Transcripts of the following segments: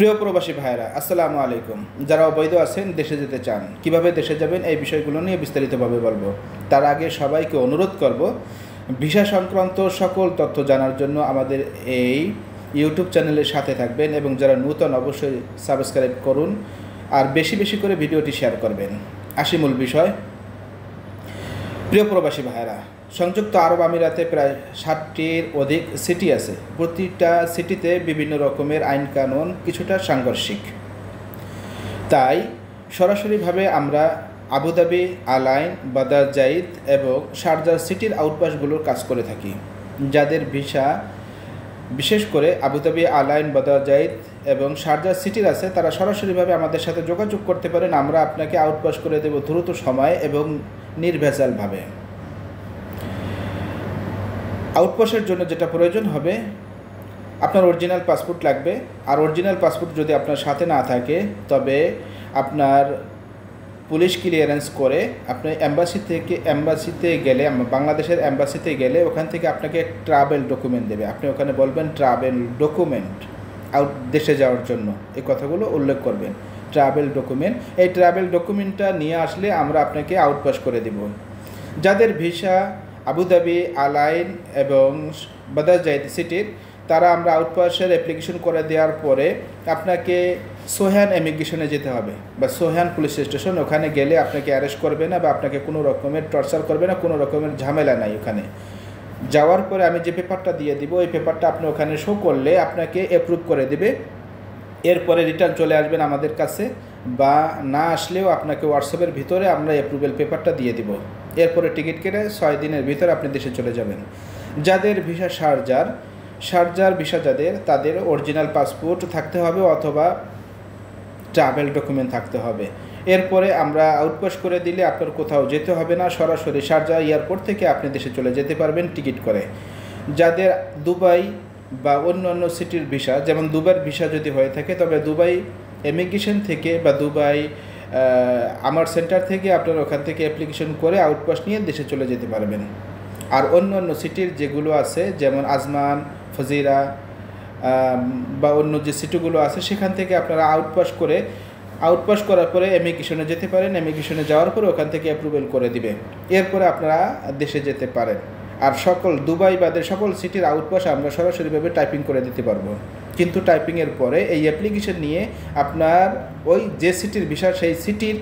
প্রিয় প্রবাসী ভাইরা, আসসালামু আলাইকুম। যারা অবৈধ আছেন, দেশে যেতে চান, কিভাবে দেশে যাবেন, এই বিষয়গুলো নিয়ে বিস্তারিতভাবে বলবো। তার আগে সবাইকে অনুরোধ করব, ভিসা সংক্রান্ত সকল তথ্য জানার জন্য আমাদের এই ইউটিউব চ্যানেলের সাথে থাকবেন এবং যারা নতুন অবশ্যই সাবস্ক্রাইব করুন আর বেশি বেশি করে ভিডিওটি শেয়ার করবেন। আসি মূল বিষয়। প্রিয় প্রবাসী ভাইরা, সংযুক্ত আরব আমিরাতে প্রায় 60টির অধিক সিটি আছে। প্রতিটা সিটিতে বিভিন্ন রকমের আইন কানুন কিছুটা সাংঘর্ষিক। তাই সরাসরিভাবে আমরা আবুধাবি, আল আইন, বাদার জাইদ এবং শারজাহ সিটির আউটপাসগুলোর কাজ করে থাকি। যাদের ভিসা বিশেষ করে আবুধাবি, আল আইন, বাদার জাইদ এবং শারজাহ সিটির আছে, তারা সরাসরিভাবে আমাদের সাথে যোগাযোগ করতে পারেন। আমরা আপনাকে আউটপাস করে দেব দ্রুত সময়ে এবং নির্ভেজালভাবে। আউটপাসের জন্য যেটা প্রয়োজন হবে, আপনার অরিজিনাল পাসপোর্ট লাগবে। আর অরিজিনাল পাসপোর্ট যদি আপনার সাথে না থাকে, তবে আপনার পুলিশ ক্লিয়ারেন্স করে আপনি এম্বাসিতে গেলে, বাংলাদেশের এম্বাসিতে গেলে ওখান থেকে আপনাকে ট্রাভেল ডকুমেন্ট দেবে। আপনি ওখানে বলবেন ট্রাভেল ডকুমেন্ট, দেশে যাওয়ার জন্য এই কথাগুলো উল্লেখ করবেন, ট্রাভেল ডকুমেন্ট। এই ট্রাভেল ডকুমেন্টটা নিয়ে আসলে আমরা আপনাকে আউটপাস করে দেব। যাদের ভিসা আবুধাবি, আল আইন এবং বাদার জাইদ সিটির, তারা আমরা আউটপাসের অ্যাপ্লিকেশন করে দেওয়ার পরে আপনাকে সোহান ইমিগ্রেশনে যেতে হবে বা সোহান পুলিশ স্টেশন। ওখানে গেলে আপনাকে অ্যারেস্ট করবে না বা আপনাকে কোনো রকমের টর্চার করবে না, কোনো রকমের ঝামেলা নাই। ওখানে যাওয়ার পরে আমি যে পেপারটা দিয়ে দিব, ওই পেপারটা আপনি ওখানে শো করলে আপনাকে অ্যাপ্রুভ করে দেবে। এরপরে রিটার্ন চলে আসবেন আমাদের কাছে, বা না আসলেও আপনাকে হোয়াটসঅ্যাপের ভিতরে আমরা অ্যাপ্রুভেল পেপারটা দিয়ে দিব। এরপরে টিকিট কেটে 6 দিনের ভিতরে আপনি দেশে চলে যাবেন। যাদের ভিসা শারজার ভিসা তাদের অরিজিনাল পাসপোর্ট থাকতে হবে অথবা ট্রাভেল ডকুমেন্ট থাকতে হবে। এরপরে আমরা আউটপাস করে দিলে আপনার কোথাও যেতে হবে না, সরাসরি শারজাহ এয়ারপোর্ট থেকে আপনি দেশে চলে যেতে পারবেন টিকিট করে। যাদের দুবাই বা অন্য সিটির ভিসা, যেমন দুবাইয়ের ভিসা যদি হয়ে থাকে, তবে দুবাই ইমিগ্রেশন থেকে বা দুবাই আমার সেন্টার থেকে আপনারা ওখান থেকে অ্যাপ্লিকেশন করে আউটপাস নিয়ে দেশে চলে যেতে পারবেন। আর অন্য সিটির যেগুলো আছে, যেমন আজমান, ফজিরা বা অন্য যে সিটিগুলো আছে, সেখান থেকে আপনারা আউটপাস করার পরে ইমিগ্রেশনে যেতে পারেন। ইমিগ্রেশনে যাওয়ার পরে ওখান থেকে অ্যাপ্রুভেল করে দিবে। এরপরে আপনারা দেশে যেতে পারেন। আর দুবাই বাদের সকল সিটির আউটপাস আমরা সরাসরিভাবে টাইপিং করে দিতে পারবো। কিন্তু টাইপিংয়ের পরে এই অ্যাপ্লিকেশন নিয়ে আপনার ওই যে সিটির ভিসা, সেই সিটির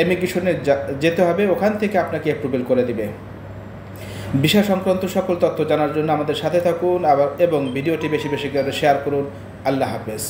ইমিগ্রেশনে যেতে হবে, ওখান থেকে আপনাকে অ্যাপ্রুভেল করে দিবে। ভিসা সংক্রান্ত সকল তথ্য জানার জন্য আমাদের সাথে থাকুন এবং ভিডিওটি বেশি বেশি করে শেয়ার করুন। আল্লাহ হাফেজ।